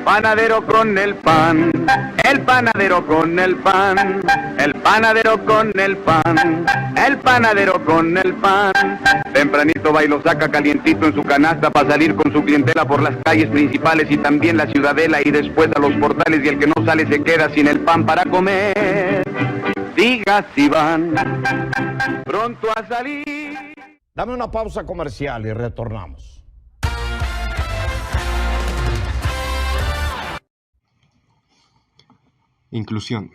panadero con el pan, el panadero con el pan, el panadero con el pan, el panadero con el pan. Tempranito va y lo saca calientito en su canasta para salir con su clientela por las calles principales y también la ciudadela y después a los portales, y el que no sale se queda sin el pan para comer. Diga si van pronto a salir. Dame una pausa comercial y retornamos. Inclusión.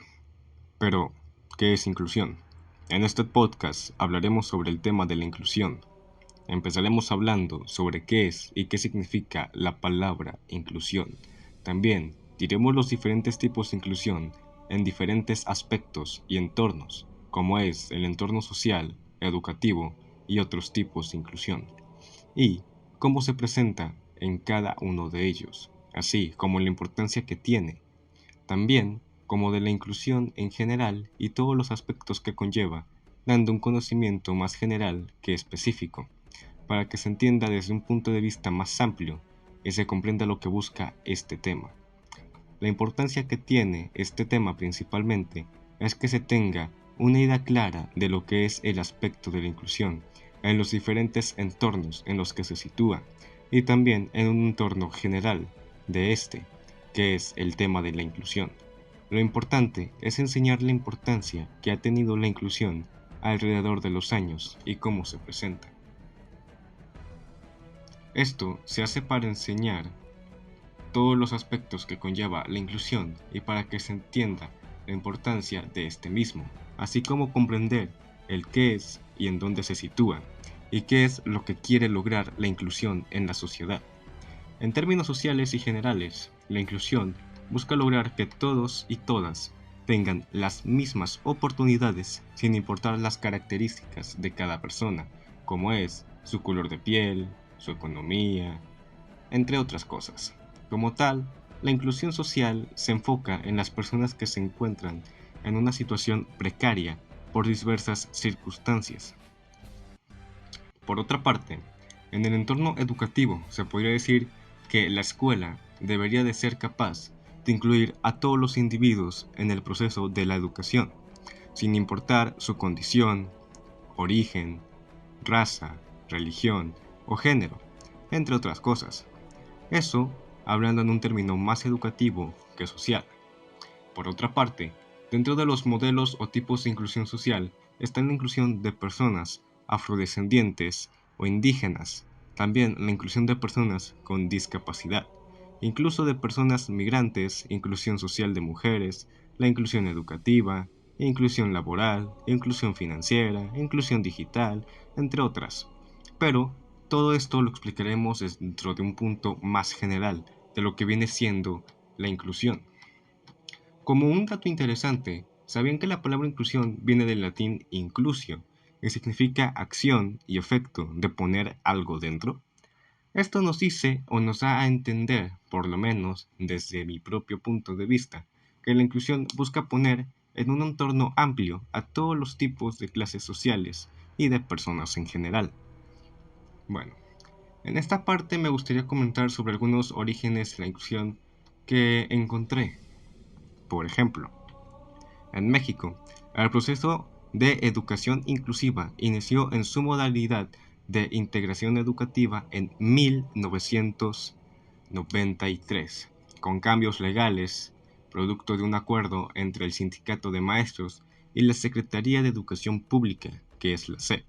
Pero, ¿qué es inclusión? En este podcast hablaremos sobre el tema de la inclusión. Empezaremos hablando sobre qué es y qué significa la palabra inclusión. También diremos los diferentes tipos de inclusión en diferentes aspectos y entornos, como es el entorno social, educativo y otros tipos de inclusión, y cómo se presenta en cada uno de ellos, así como la importancia que tiene. También como de la inclusión en general y todos los aspectos que conlleva, dando un conocimiento más general que específico, para que se entienda desde un punto de vista más amplio y se comprenda lo que busca este tema. La importancia que tiene este tema principalmente es que se tenga una idea clara de lo que es el aspecto de la inclusión en los diferentes entornos en los que se sitúa y también en un entorno general de este, que es el tema de la inclusión. Lo importante es enseñar la importancia que ha tenido la inclusión alrededor de los años y cómo se presenta. Esto se hace para enseñar todos los aspectos que conlleva la inclusión y para que se entienda la importancia de este mismo, así como comprender el qué es y en dónde se sitúa, y qué es lo que quiere lograr la inclusión en la sociedad. En términos sociales y generales, la inclusión busca lograr que todos y todas tengan las mismas oportunidades sin importar las características de cada persona, como es su color de piel, su economía, entre otras cosas. Como tal, la inclusión social se enfoca en las personas que se encuentran en una situación precaria por diversas circunstancias. Por otra parte, en el entorno educativo se podría decir que la escuela debería de ser capaz de incluir a todos los individuos en el proceso de la educación, sin importar su condición, origen, raza, religión o género, entre otras cosas. Eso hablando en un término más educativo que social. Por otra parte, dentro de los modelos o tipos de inclusión social está la inclusión de personas afrodescendientes o indígenas, también la inclusión de personas con discapacidad, incluso de personas migrantes, inclusión social de mujeres, la inclusión educativa, inclusión laboral, inclusión financiera, inclusión digital, entre otras. Pero todo esto lo explicaremos dentro de un punto más general de lo que viene siendo la inclusión. Como un dato interesante, ¿sabían que la palabra inclusión viene del latín inclusio, que significa acción y efecto de poner algo dentro? Esto nos dice o nos da a entender, por lo menos desde mi propio punto de vista, que la inclusión busca poner en un entorno amplio a todos los tipos de clases sociales y de personas en general. Bueno, en esta parte me gustaría comentar sobre algunos orígenes de la inclusión que encontré. Por ejemplo, en México, el proceso de educación inclusiva inició en su modalidad de integración educativa en 1993, con cambios legales, producto de un acuerdo entre el Sindicato de Maestros y la Secretaría de Educación Pública, que es la SEP.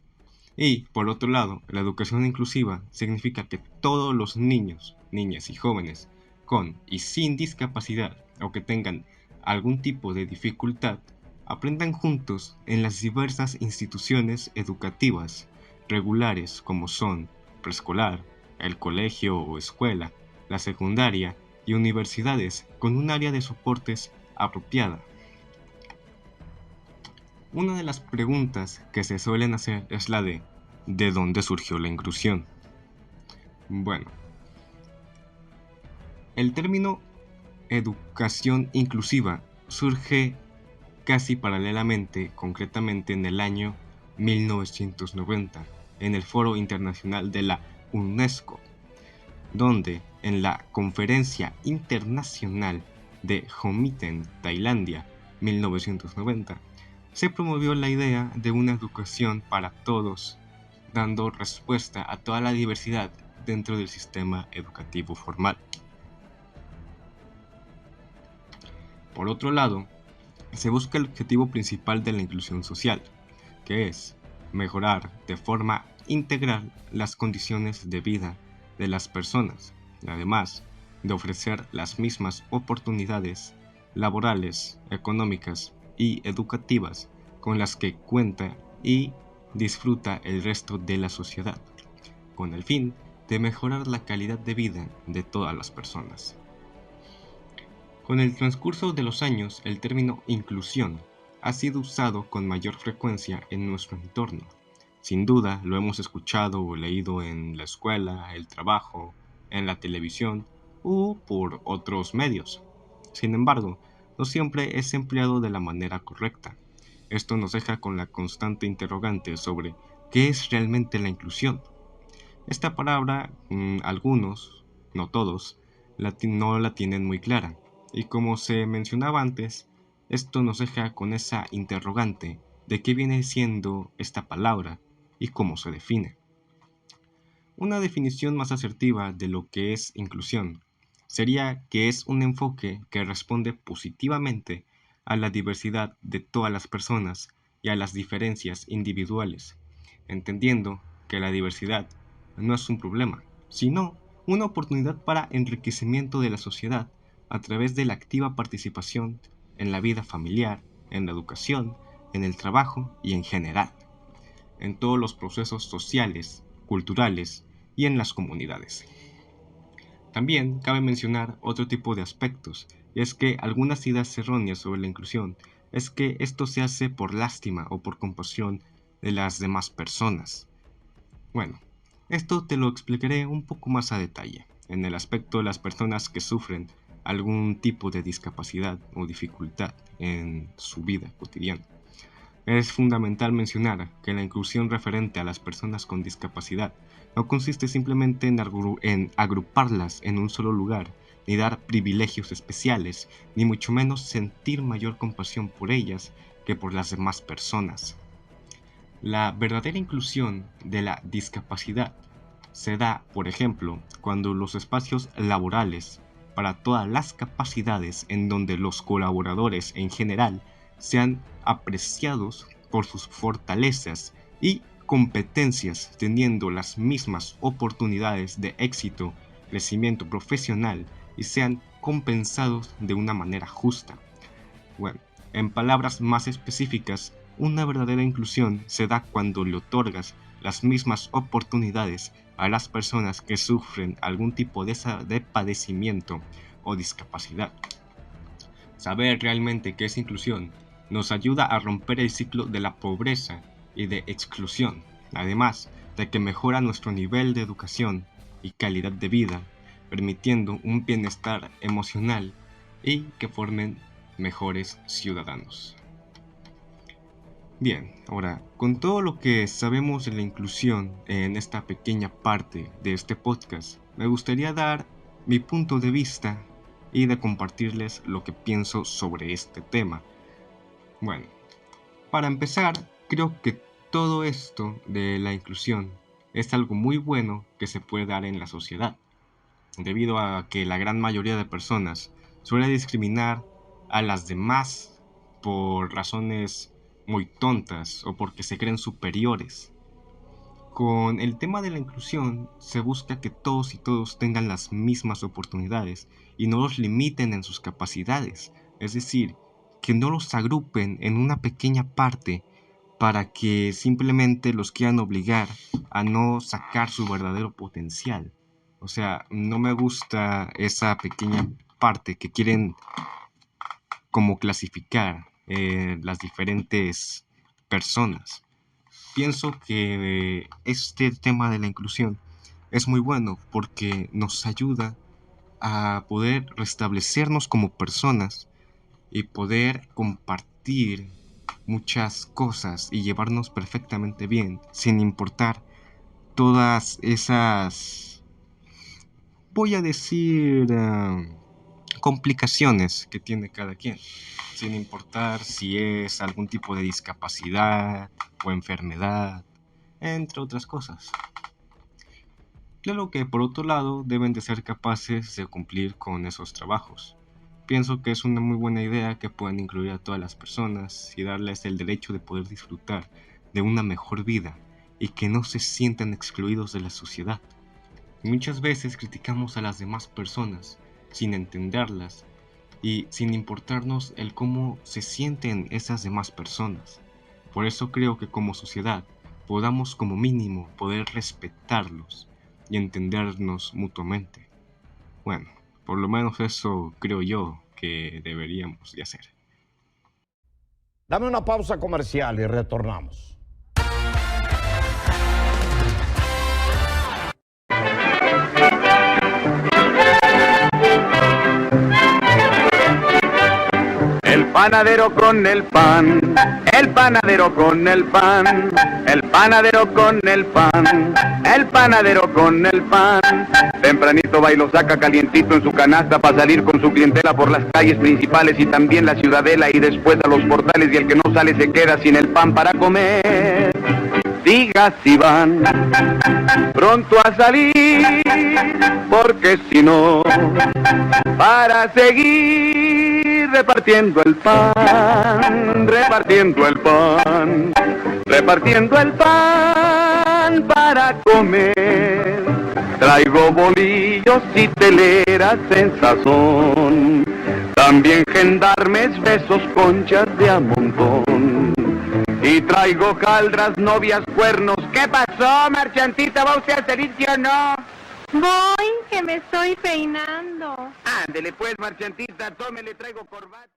Y, por otro lado, la educación inclusiva significa que todos los niños, niñas y jóvenes con y sin discapacidad o que tengan algún tipo de dificultad aprendan juntos en las diversas instituciones educativas regulares como son preescolar, el colegio o escuela, la secundaria y universidades con un área de soportes apropiada. Una de las preguntas que se suelen hacer es la ¿de dónde surgió la inclusión? Bueno, el término educación inclusiva surge casi paralelamente, concretamente en el año 1990, en el Foro Internacional de la UNESCO, donde en la Conferencia Internacional de Homiten, Tailandia, 1990, se promovió la idea de una educación para todos, dando respuesta a toda la diversidad dentro del sistema educativo formal. Por otro lado, se busca el objetivo principal de la inclusión social, que es mejorar de forma integral las condiciones de vida de las personas, además de ofrecer las mismas oportunidades laborales, económicas y educativas con las que cuenta y disfruta el resto de la sociedad, con el fin de mejorar la calidad de vida de todas las personas. Con el transcurso de los años, el término inclusión ha sido usado con mayor frecuencia en nuestro entorno. Sin duda, lo hemos escuchado o leído en la escuela, el trabajo, en la televisión u por otros medios. Sin embargo, no siempre es empleado de la manera correcta. Esto nos deja con la constante interrogante sobre qué es realmente la inclusión. Esta palabra, algunos, no todos, no la tienen muy clara. Y como se mencionaba antes, esto nos deja con esa interrogante de qué viene siendo esta palabra y cómo se define. Una definición más asertiva de lo que es inclusión sería que es un enfoque que responde positivamente a la diversidad de todas las personas y a las diferencias individuales, entendiendo que la diversidad no es un problema, sino una oportunidad para enriquecimiento de la sociedad a través de la activa participación en la vida familiar, en la educación, en el trabajo y en general, en todos los procesos sociales, culturales y en las comunidades. También cabe mencionar otro tipo de aspectos, y es que algunas ideas erróneas sobre la inclusión es que esto se hace por lástima o por compasión de las demás personas. Bueno, esto te lo explicaré un poco más a detalle, en el aspecto de las personas que sufren algún tipo de discapacidad o dificultad en su vida cotidiana. Es fundamental mencionar que la inclusión referente a las personas con discapacidad no consiste simplemente en agruparlas en un solo lugar, ni dar privilegios especiales, ni mucho menos sentir mayor compasión por ellas que por las demás personas. La verdadera inclusión de la discapacidad se da, por ejemplo, cuando los espacios laborales para todas las capacidades en donde los colaboradores en general sean apreciados por sus fortalezas y competencias, teniendo las mismas oportunidades de éxito, crecimiento profesional y sean compensados de una manera justa. Bueno, en palabras más específicas, una verdadera inclusión se da cuando le otorgas las mismas oportunidades a las personas que sufren algún tipo de padecimiento o discapacidad. Saber realmente qué es inclusión nos ayuda a romper el ciclo de la pobreza y de exclusión, además de que mejora nuestro nivel de educación y calidad de vida, permitiendo un bienestar emocional y que formen mejores ciudadanos. Bien, ahora, con todo lo que sabemos de la inclusión en esta pequeña parte de este podcast, me gustaría dar mi punto de vista y de compartirles lo que pienso sobre este tema. Bueno, para empezar, creo que todo esto de la inclusión es algo muy bueno que se puede dar en la sociedad, debido a que la gran mayoría de personas suele discriminar a las demás por razones muy tontas o porque se creen superiores. Con el tema de la inclusión se busca que todos y todos tengan las mismas oportunidades y no los limiten en sus capacidades, es decir, que no los agrupen en una pequeña parte para que simplemente los quieran obligar a no sacar su verdadero potencial. O sea, no me gusta esa pequeña parte que quieren como clasificar las diferentes personas. Pienso que este tema de la inclusión es muy bueno porque nos ayuda a poder restablecernos como personas y poder compartir muchas cosas y llevarnos perfectamente bien sin importar todas esas voy a decir, complicaciones que tiene cada quien, sin importar si es algún tipo de discapacidad o enfermedad, entre otras cosas. Claro que por otro lado deben de ser capaces de cumplir con esos trabajos. Pienso que es una muy buena idea que puedan incluir a todas las personas y darles el derecho de poder disfrutar de una mejor vida y que no se sientan excluidos de la sociedad. Muchas veces criticamos a las demás personas sin entenderlas y sin importarnos el cómo se sienten esas demás personas. Por eso creo que como sociedad podamos como mínimo poder respetarlos y entendernos mutuamente. Bueno, por lo menos eso creo yo que deberíamos de hacer. Dame una pausa comercial y retornamos. El panadero con el pan, el panadero con el pan, el panadero con el pan, el panadero con el pan. Tempranito va y lo saca calientito en su canasta para salir con su clientela por las calles principales y también la ciudadela y después a los portales y el que no sale se queda sin el pan para comer. Diga si van pronto a salir, porque si no, para seguir repartiendo el pan, repartiendo el pan, repartiendo el pan para comer. Traigo bolillos y teleras en sazón, también gendarmes, besos, conchas de a montón. Y traigo caldras, novias, cuernos. ¿Qué pasó, marchantita? ¿Va usted al servicio o no? Voy, que me estoy peinando. Ándele pues, marchantita, tómele, traigo corbata.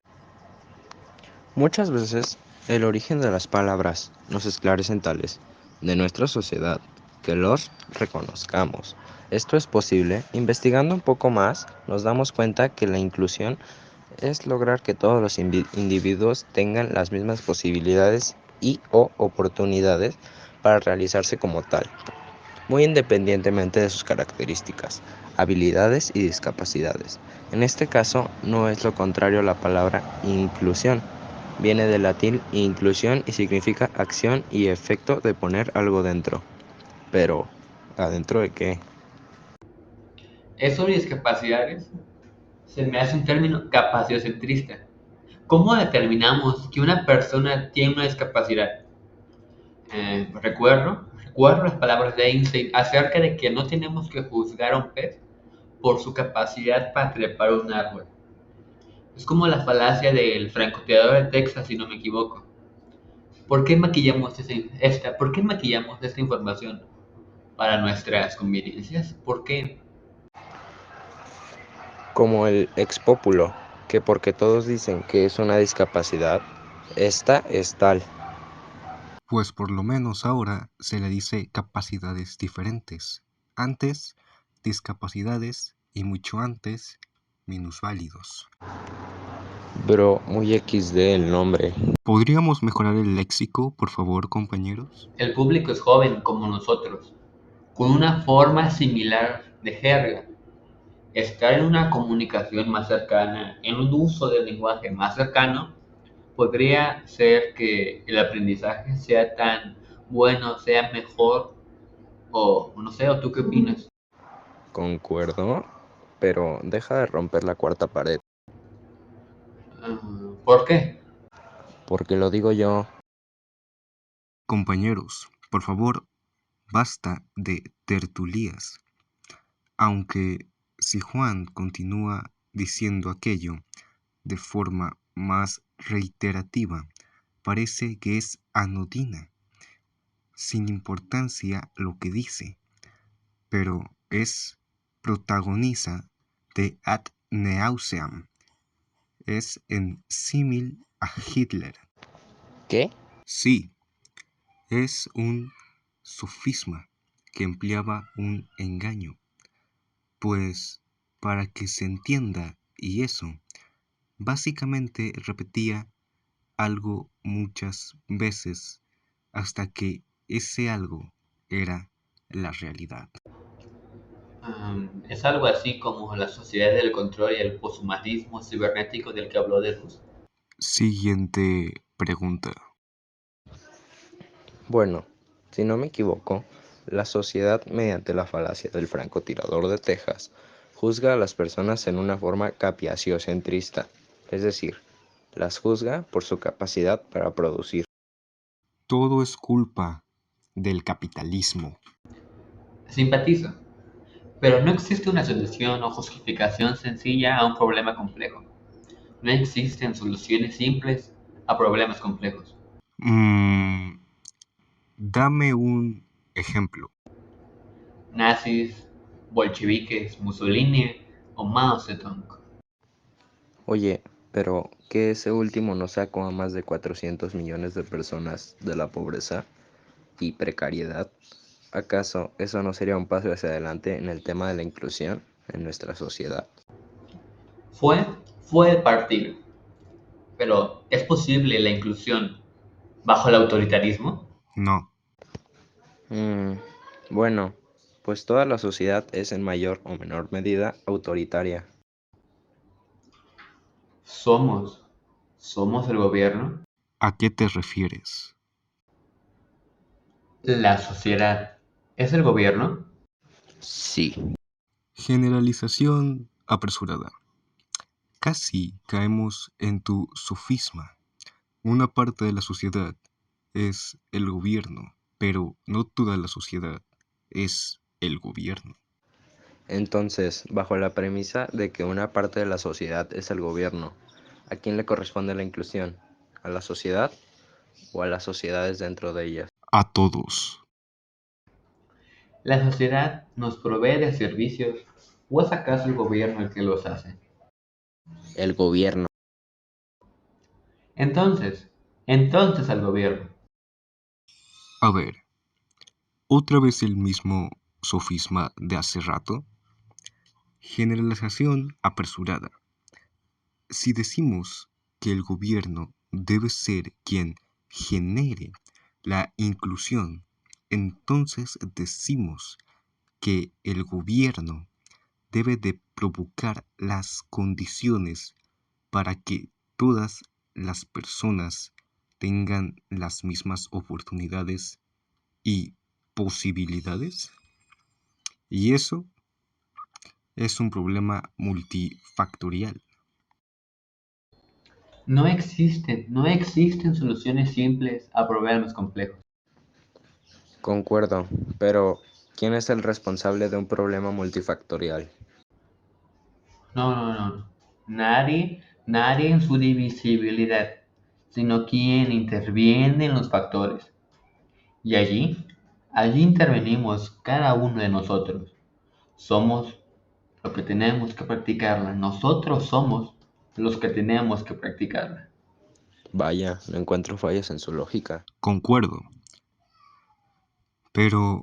Muchas veces el origen de las palabras nos esclarecen tales de nuestra sociedad que los reconozcamos. Esto es posible. Investigando un poco más, nos damos cuenta que la inclusión es lograr que todos los individuos tengan las mismas posibilidades y o oportunidades para realizarse como tal, muy independientemente de sus características, habilidades y discapacidades. En este caso, no es lo contrario a la palabra inclusión. Viene del latín inclusión y significa acción y efecto de poner algo dentro. Pero, ¿adentro de qué? Eso de discapacidades se me hace un término capaciocentrista. ¿Cómo determinamos que una persona tiene una discapacidad? Recuerdo las palabras de Einstein acerca de que no tenemos que juzgar a un pez por su capacidad para trepar un árbol. Es como la falacia del francotirador de Texas, si no me equivoco. ¿Por qué maquillamos esta información para nuestras conveniencias? ¿Por qué? Como el expópulo, que porque todos dicen que es una discapacidad, esta es tal. Pues por lo menos ahora se le dice capacidades diferentes. Antes, discapacidades y mucho antes, minusválidos. Bro, muy XD el nombre. ¿Podríamos mejorar el léxico, por favor, compañeros? El público es joven como nosotros, con una forma similar de jerga. Estar en una comunicación más cercana, en un uso del lenguaje más cercano, podría ser que el aprendizaje sea tan bueno, sea mejor, o no sé, ¿o tú qué opinas? Concuerdo, pero deja de romper la cuarta pared, Ah, ¿por qué? porque lo digo yo. Compañeros, por favor, basta de tertulias. Aunque si Juan continúa diciendo aquello de forma más reiterativa, parece que es anodina, sin importancia lo que dice, pero es protagoniza de ad nauseam, es en símil a Hitler. ¿Qué? Sí, es un sofisma que empleaba un engaño, pues para que se entienda y eso, básicamente repetía algo muchas veces hasta que ese algo era la realidad. Es algo así como la sociedad del control y el poshumanismo cibernético del que habló de luz. Siguiente pregunta. Bueno, si no me equivoco, la sociedad, mediante la falacia del francotirador de Texas, juzga a las personas en una forma capaciocentrista, es decir, las juzga por su capacidad para producir. Todo es culpa del capitalismo. Simpatizo, pero no existe una solución o justificación sencilla a un problema complejo. No existen soluciones simples a problemas complejos. Dame un ejemplo. Nazis, bolcheviques, Mussolini o Mao Zedong. Oye, pero ¿que ese último no sacó a más de 400 millones de personas de la pobreza y precariedad? ¿Acaso eso no sería un paso hacia adelante en el tema de la inclusión en nuestra sociedad? Fue el partido, pero ¿es posible la inclusión bajo el autoritarismo? No. Bueno, pues toda la sociedad es en mayor o menor medida autoritaria. Somos el gobierno, ¿A qué te refieres? la sociedad es el gobierno. Sí. Generalización apresurada. Casi caemos en tu sofisma. Una parte de la sociedad es el gobierno, pero no toda la sociedad es el gobierno. Entonces, bajo la premisa de que una parte de la sociedad es el gobierno, ¿a quién le corresponde la inclusión? ¿A la sociedad o a las sociedades dentro de ellas? A todos. ¿La sociedad nos provee de servicios o es acaso el gobierno el que los hace? El gobierno. Entonces al gobierno. A ver, otra vez el mismo sofisma de hace rato. Generalización apresurada. Si decimos que el gobierno debe ser quien genere la inclusión, entonces decimos que el gobierno debe de provocar las condiciones para que todas las personas tengan las mismas oportunidades y posibilidades. Y eso es un problema multifactorial. No existen soluciones simples a problemas complejos. Concuerdo, pero ¿quién es el responsable de un problema multifactorial? No. Nadie en su divisibilidad, sino quien interviene en los factores. Y allí intervenimos cada uno de nosotros. Somos lo que tenemos que practicarla. Nosotros somos los que tenemos que practicarla. Vaya, no encuentro fallas en su lógica. Concuerdo. Pero,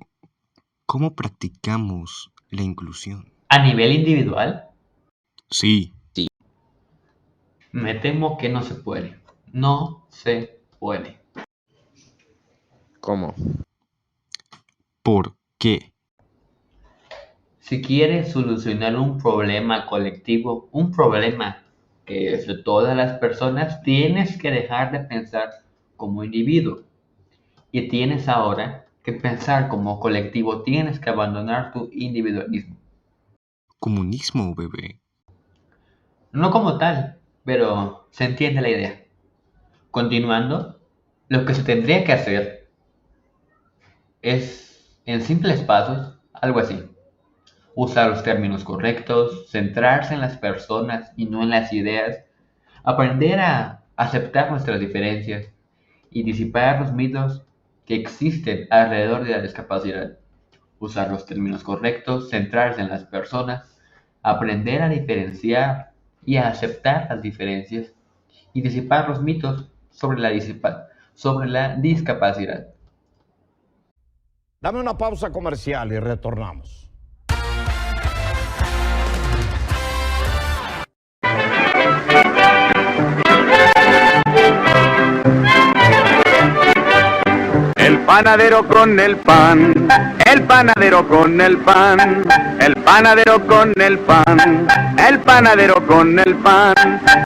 ¿cómo practicamos la inclusión? A nivel individual, Sí, me temo que no se puede. No se puede. ¿Cómo? ¿por qué? Si quieres solucionar un problema colectivo, un problema que es de todas las personas, tienes que dejar de pensar como individuo. Y tienes ahora que pensar como colectivo, tienes que abandonar tu individualismo. Comunismo, bebé. No como tal, pero se entiende la idea. Continuando, lo que se tendría que hacer es, en simples pasos, algo así. Usar los términos correctos, centrarse en las personas y no en las ideas, aprender a aceptar nuestras diferencias y disipar los mitos que existen alrededor de la discapacidad. Usar los términos correctos, centrarse en las personas, aprender a diferenciar y a aceptar las diferencias y disipar los mitos sobre la discapacidad. Dame una pausa comercial y retornamos. El panadero con el pan, el panadero con el pan, el panadero con el pan, el panadero con el pan.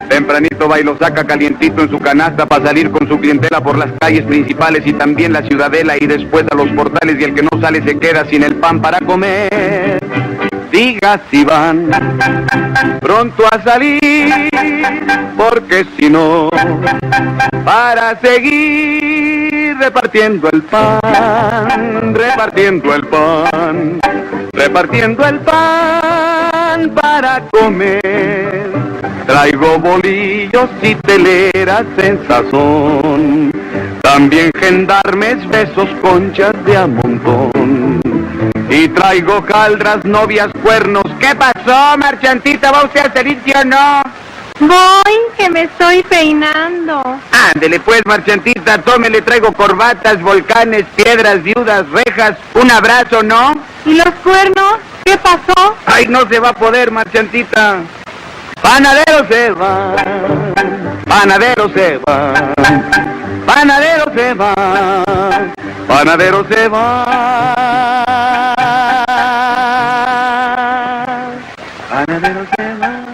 Tempranito va y lo saca calientito en su canasta para salir con su clientela por las calles principales y también la ciudadela y después a los portales, y el que no sale se queda sin el pan para comer. Diga si van pronto a salir, porque si no, para seguir repartiendo el pan, repartiendo el pan, repartiendo el pan para comer. Traigo bolillos y teleras en sazón, también gendarmes, besos, conchas de a montón. Y traigo caldras, novias, cuernos. ¿Qué pasó, marchantita? ¿Va usted al servicio o no? Voy, que me estoy peinando. Ándele pues, marchantita, tómele, traigo corbatas, volcanes, piedras, viudas, rejas, un abrazo, ¿no? ¿Y los cuernos? ¿Qué pasó? Ay, no se va a poder, marchantita. Panadero se va, panadero se va, panadero se va, panadero se va, panadero se va.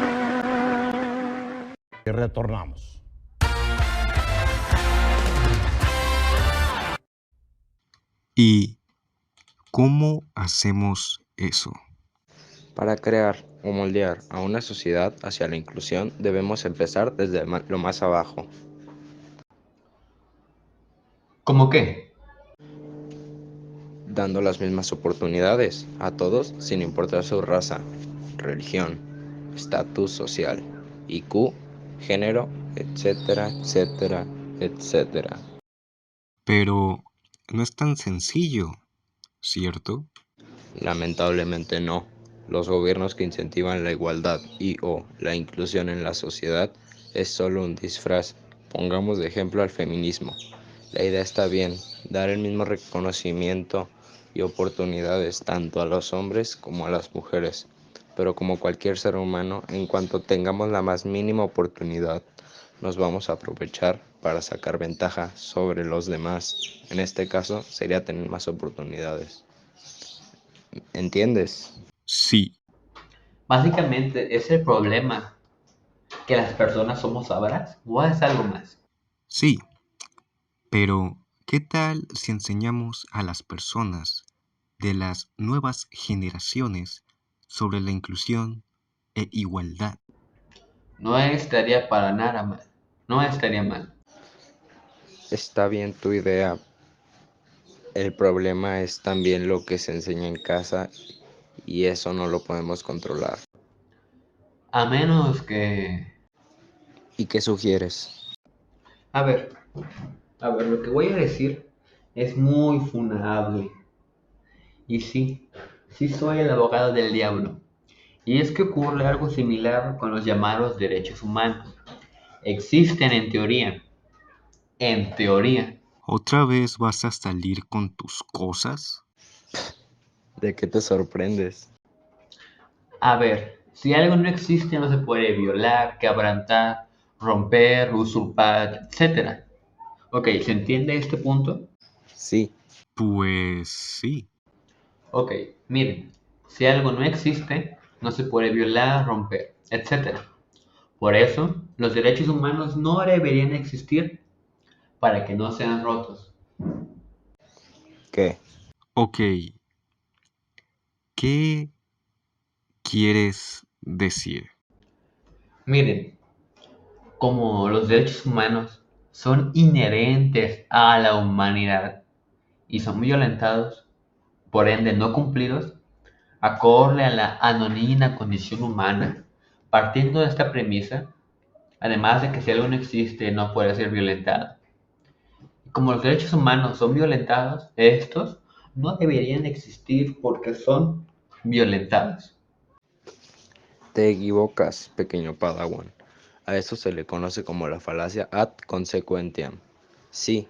Y retornamos. ¿Y cómo hacemos eso? Para crear o moldear a una sociedad hacia la inclusión debemos empezar desde lo más abajo, ¿Cómo qué? dando las mismas oportunidades a todos sin importar su raza, religión, estatus social, IQ, género, etcétera, etcétera, etcétera. Pero no es tan sencillo, ¿cierto? Lamentablemente no. Los gobiernos que incentivan la igualdad y o la inclusión en la sociedad es solo un disfraz. Pongamos de ejemplo al feminismo. La idea está bien, dar el mismo reconocimiento y oportunidades tanto a los hombres como a las mujeres. Pero como cualquier ser humano, en cuanto tengamos la más mínima oportunidad, nos vamos a aprovechar para sacar ventaja sobre los demás. En este caso sería tener más oportunidades. ¿Entiendes? Sí, Básicamente es el problema que las personas somos sabras o es algo más. sí. Pero, ¿qué tal si enseñamos a las personas de las nuevas generaciones sobre la inclusión e igualdad? No estaría para nada mal. No estaría mal. Está bien tu idea. El problema es también lo que se enseña en casa y eso no lo podemos controlar. A menos que... ¿Y qué sugieres? A ver, lo que voy a decir es muy funable. Y sí soy el abogado del diablo. Y es que ocurre algo similar con los llamados derechos humanos. Existen en teoría. ¿Otra vez vas a salir con tus cosas? ¿De qué te sorprendes? A ver, si algo no existe no se puede violar, quebrantar, romper, usurpar, etc. Ok, ¿se entiende este punto? Sí, Pues sí. Ok, miren, si algo no existe, no se puede violar, romper, etc. Por eso, los derechos humanos no deberían existir para que no sean rotos. ¿qué? Ok, ¿qué quieres decir? Miren, como los derechos humanos son inherentes a la humanidad y son violentados, por ende no cumplidos, acorde a la anodina condición humana. Partiendo de esta premisa, además de que si algo no existe no puede ser violentado. Como los derechos humanos son violentados, estos no deberían existir porque son violentados. Te equivocas, pequeño Padawan. A eso se le conoce como la falacia ad consequentiam. Sí,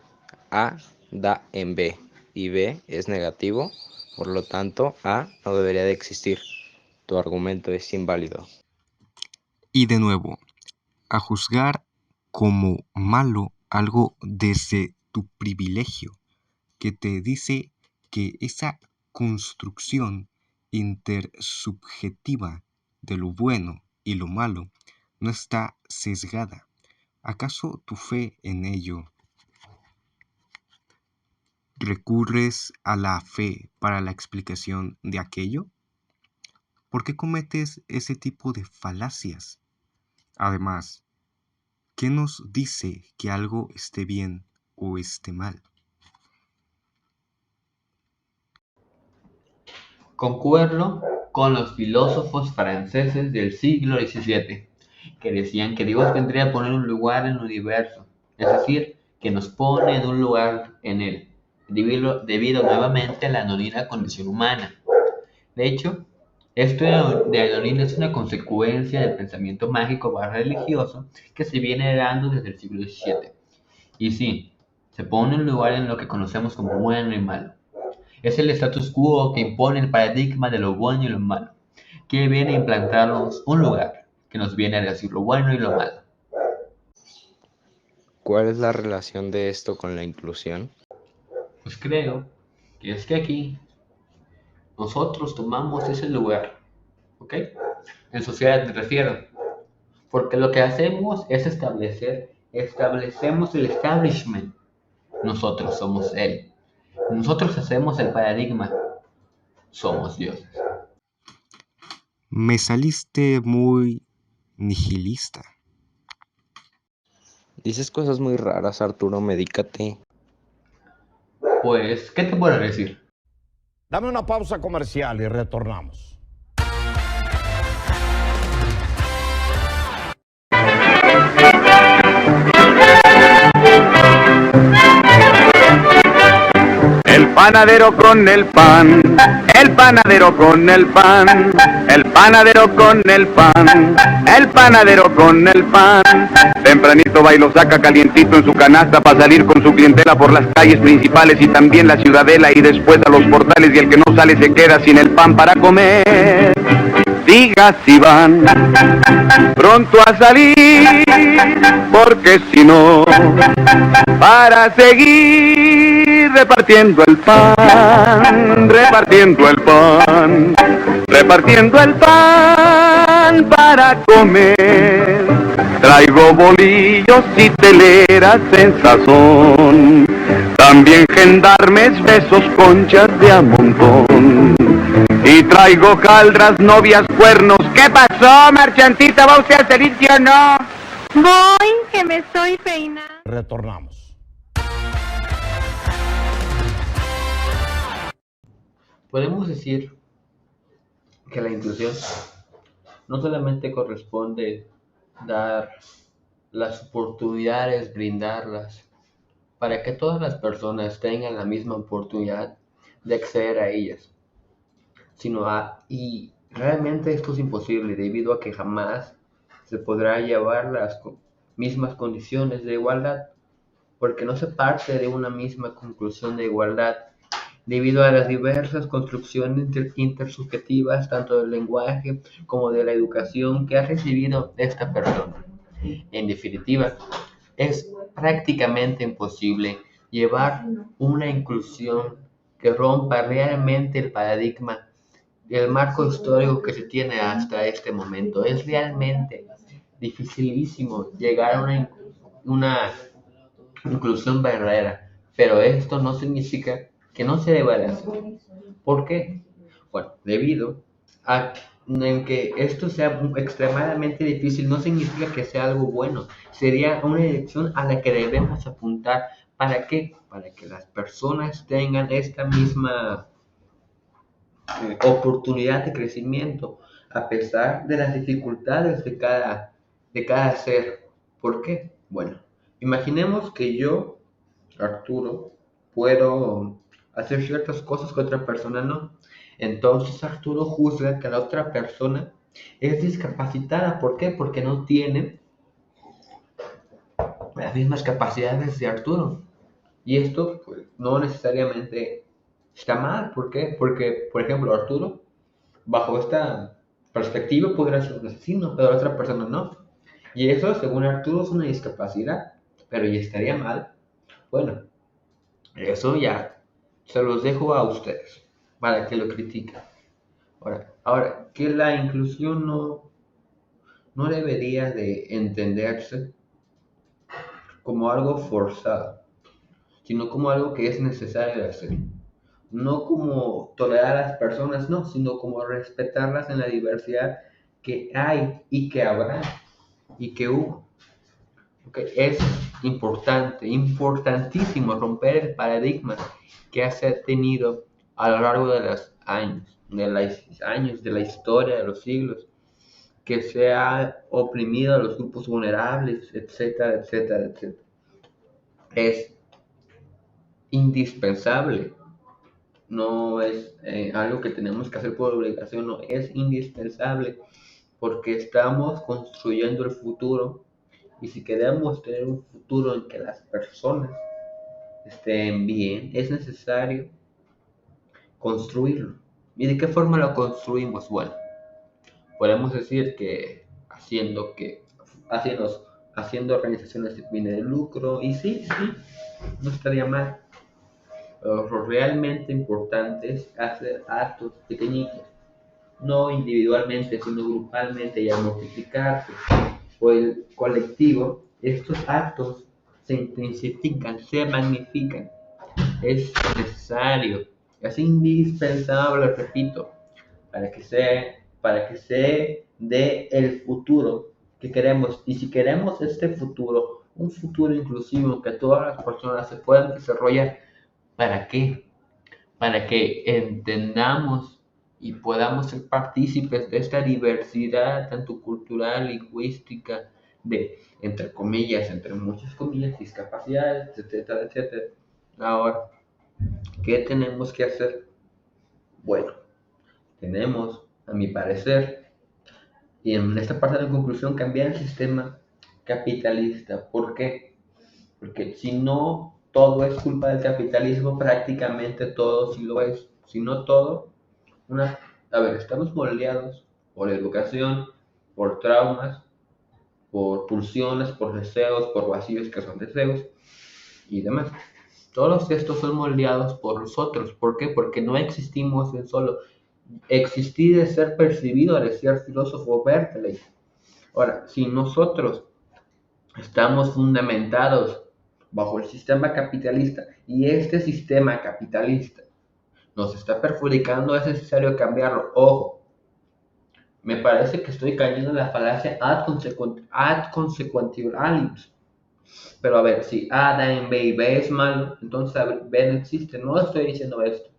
A da en B y B es negativo, por lo tanto A no debería de existir. Tu argumento es inválido. Y de nuevo, a juzgar como malo algo desde tu privilegio, que te dice que esa construcción intersubjetiva de lo bueno y lo malo no está sesgada? ¿Acaso tu fe en ello? ¿Recurres a la fe para la explicación de aquello? ¿Por qué cometes ese tipo de falacias? Además, ¿qué nos dice que algo esté bien o esté mal? Concuerdo con los filósofos franceses del siglo XVII, que decían que Dios vendría a poner un lugar en el universo, es decir, que nos pone en un lugar en él, debido nuevamente a la anodina condición humana. De hecho, esto de anodina es una consecuencia del pensamiento mágico barra religioso que se viene dando desde el siglo XVII. Y sí, se pone un lugar en lo que conocemos como bueno y malo. Es el status quo que impone el paradigma de lo bueno y lo malo, que viene a implantarnos un lugar que nos viene a decir lo bueno y lo malo. ¿Cuál es la relación de esto con la inclusión? Pues creo que es que aquí nosotros tomamos ese lugar, ¿ok? En sociedad me refiero, porque lo que hacemos es establecemos el establishment. Nosotros somos él. Nosotros hacemos el paradigma. Somos dioses. Me saliste muy nihilista. Dices cosas muy raras, Arturo, medícate. Pues, ¿qué te puedo decir? Dame una pausa comercial y retornamos. El panadero con el pan, el panadero con el pan, el panadero con el pan, el panadero con el pan. Tempranito va y lo saca calientito en su canasta para salir con su clientela por las calles principales y también la ciudadela y después a los portales, y el que no sale se queda sin el pan para comer. Diga si van pronto a salir, porque si no, para seguir repartiendo el pan, repartiendo el pan, repartiendo el pan para comer. Traigo bolillos y teleras en sazón, también gendarmes, besos, conchas de a montón. Y traigo caldras, novias, cuernos. ¿Qué pasó, marchantita? ¿Va usted a salir, sí o no? Voy, que me estoy peinando. Retornamos. Podemos decir que la inclusión no solamente corresponde dar las oportunidades, brindarlas, para que todas las personas tengan la misma oportunidad de acceder a ellas, y realmente esto es imposible debido a que jamás se podrá llevar las mismas condiciones de igualdad, porque no se parte de una misma conclusión de igualdad debido a las diversas construcciones intersubjetivas tanto del lenguaje como de la educación que ha recibido esta persona. En definitiva, es prácticamente imposible llevar una inclusión que rompa realmente el paradigma del marco histórico que se tiene hasta este momento. Es realmente dificilísimo llegar a una inclusión verdadera, pero esto no significa que no se deba de hacer. ¿Por qué? Bueno, debido a que esto sea extremadamente difícil, no significa que sea algo bueno. Sería una dirección a la que debemos apuntar. ¿Para qué? Para que las personas tengan esta misma oportunidad de crecimiento, a pesar de las dificultades de cada ser. ¿Por qué? Bueno, imaginemos que yo, Arturo, puedo hacer ciertas cosas que otra persona no. Entonces Arturo juzga que la otra persona es discapacitada. ¿Por qué? Porque no tiene las mismas capacidades de Arturo. Y esto pues, no necesariamente está mal. ¿Por qué? Porque, por ejemplo, Arturo, bajo esta perspectiva, podría ser un asesino, pero la otra persona no. Y eso, según Arturo, es una discapacidad. Pero ya estaría mal. Bueno, eso ya se los dejo a ustedes. para que lo critiquen. Ahora, que la inclusión no debería de entenderse como algo forzado, sino como algo que es necesario de hacer. No como tolerar a las personas, no, sino como respetarlas en la diversidad que hay y que habrá y que hubo. Okay. Es importante, importantísimo romper el paradigma que se ha tenido a lo largo de los años, de la historia, de los siglos, que se ha oprimido a los grupos vulnerables, etcétera, etcétera, etcétera. Es indispensable, no es algo que tenemos que hacer por obligación, no, es indispensable porque estamos construyendo el futuro y si queremos tener un futuro en que las personas estén bien, es necesario construirlo. ¿Y de qué forma lo construimos? Bueno, podemos decir que haciendo organizaciones sin fines de lucro, y sí, no estaría mal. Lo realmente importante es hacer actos pequeñitos, no individualmente, sino grupalmente, y al multiplicarse por el colectivo, estos actos se intensifican, se magnifican. Es necesario, es indispensable, repito, para que se dé el futuro que queremos. Y si queremos este futuro, un futuro inclusivo en que todas las personas se puedan desarrollar, ¿para qué? Para que entendamos y podamos ser partícipes de esta diversidad, tanto cultural, lingüística, de, entre comillas, entre muchas comillas, discapacidades, etcétera, etcétera. Ahora, ¿qué tenemos que hacer? Bueno, tenemos, a mi parecer, y en esta parte de la conclusión, cambiar el sistema capitalista. ¿Por qué? Porque si no todo es culpa del capitalismo, prácticamente todo sí lo es. Si no todo, estamos moldeados por educación, por traumas, por pulsiones, por deseos, por vacíos que son deseos y demás. Todos estos son moldeados por nosotros. ¿Por qué? Porque no existimos en solo. Existir es ser percibido, decía el filósofo Berkeley. Ahora, si nosotros estamos fundamentados bajo el sistema capitalista y este sistema capitalista nos está perjudicando, es necesario cambiarlo. Ojo, me parece que estoy cayendo en la falacia ad consequentialis. Pero a ver, si A da en B y B es malo, entonces B no existe. No estoy diciendo esto.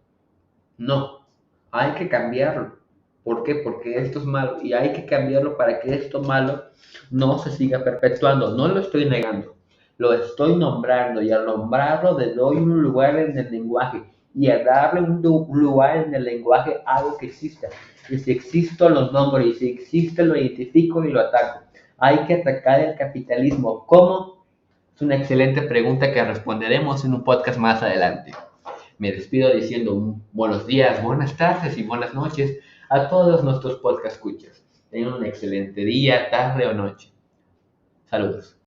No, hay que cambiarlo. ¿Por qué? Porque esto es malo y hay que cambiarlo para que esto malo no se siga perpetuando. No lo estoy negando, lo estoy nombrando y al nombrarlo le doy un lugar en el lenguaje y al darle un lugar en el lenguaje hago que exista. Y si existo lo nombro y si existe lo identifico y lo ataco. Hay que atacar el capitalismo. ¿Cómo? Es una excelente pregunta que responderemos en un podcast más adelante. Me despido diciendo buenos días, buenas tardes y buenas noches a todos nuestros podcast escuchas. Tengan un excelente día, tarde o noche. Saludos.